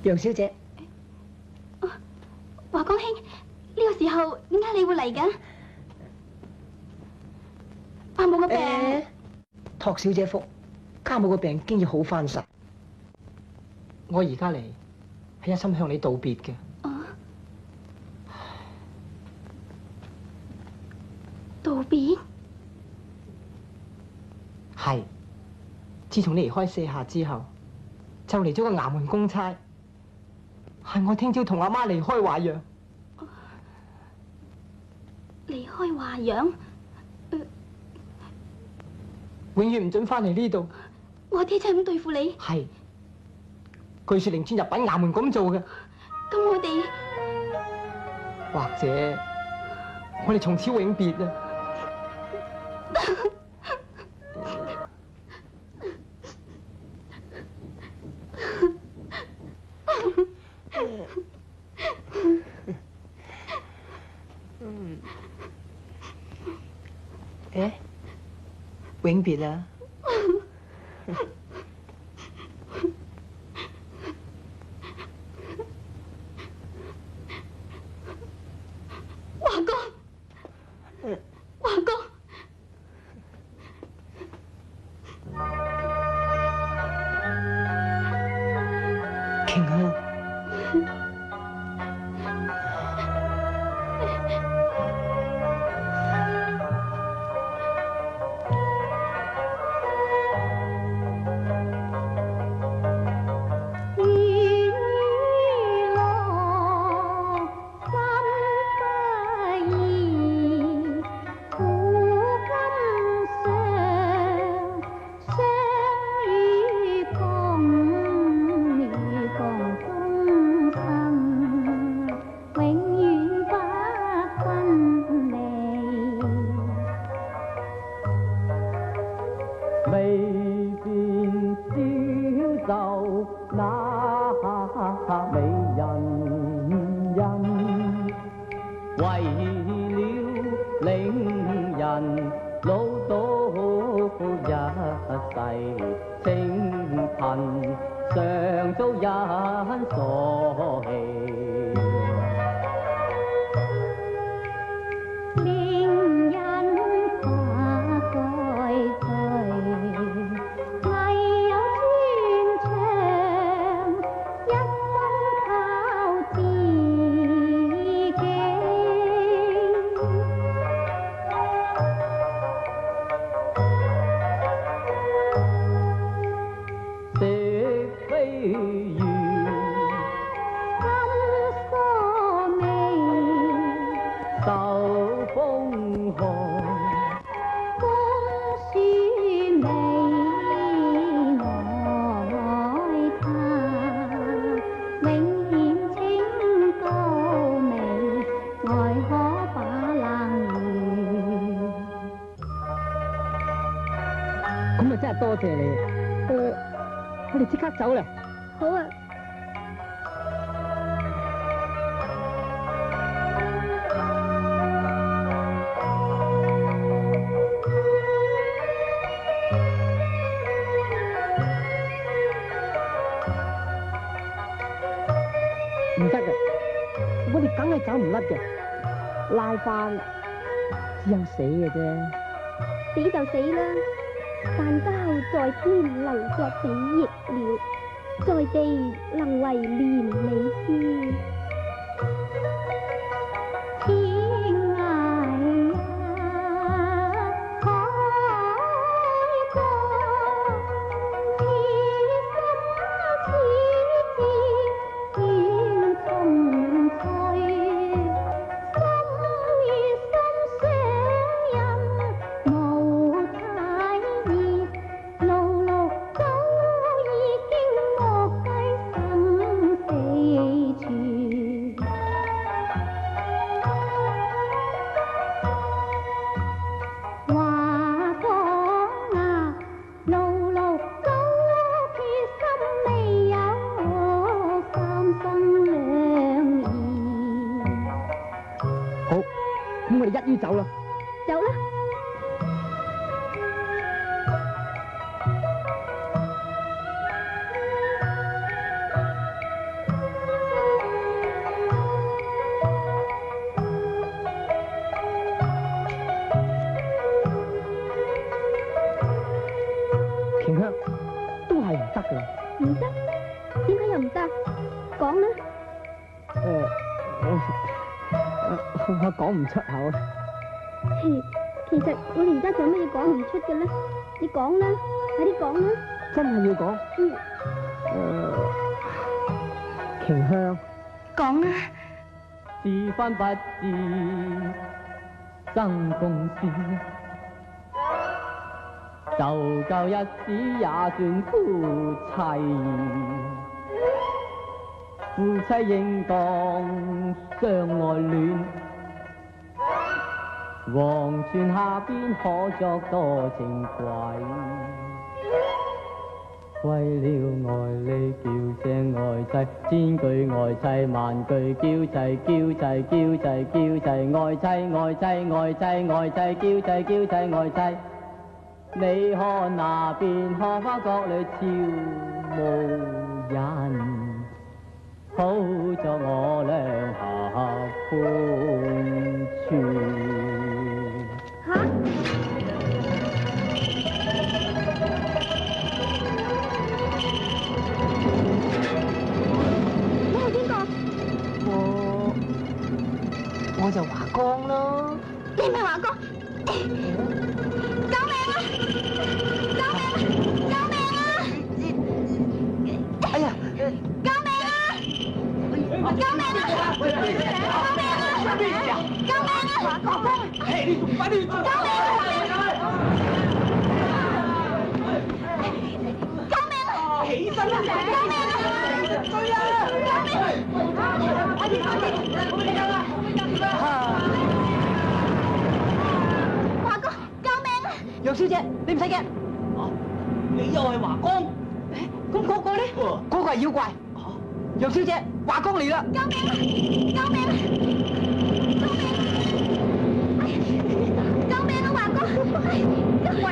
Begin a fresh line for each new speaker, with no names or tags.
楊小姐，
華光兄，呢個時候點解你會嚟嘅？阿母個病，
託小姐福，家母個病經已好翻晒。我而家嚟係一心向你道別嘅。
道別？
係。自從你離開四下之後，就嚟咗個衙門公差，係我聽朝同阿媽離開華陽。
離開華陽？
永遠唔准翻嚟呢度。
我爹真係咁對付你？
係。據說令尊入稟衙門咁做嘅。
咁我哋，
或者我哋從此永別啊！永別啦！
華哥，華哥，
瓊香。多謝你，我哋即刻走啦。
好啊。
唔得嘅，我哋梗係走唔甩嘅，拉翻只有死嘅啫。
死就死啦。但交在天能作比翼了，在地能為連理枝。
一於走啦，
走啦。得唔得？講啦。
我講唔出口。
其實我哋而家做乜嘢講唔出嘅咧？你講啦，快啲講啦。
真係要講？瓊香。
講啦。
是分不知生共事，就夠一時也算夫妻。夫妻應當相愛戀，黃泉下邊可作多情鬼。為了愛你叫聲愛妻，千句愛妻萬句嬌妻，嬌妻嬌妻嬌妻，愛妻愛妻愛妻愛妻，嬌妻嬌妻愛妻。你看那邊荷花角裏悄無人，好作我倆合歡處。
嚇！
我就華光咯。
你咪華光！救命啊！救命啊！救命啊！
哎呀！
救命啊！救命啊！救命啊！救命啊！華光！
哎，你仲快啲做！
救命啊！救命啊！
起身啦！
救命啊！
追啊！
救命啊！快啲！華哥，救命啊！
楊小姐，你唔使驚。
你又係華光？
咁嗰個咧？嗰個係妖怪。楊小姐，華光嚟啦！
救命啊！救命啊！救命啊！華哥！喂！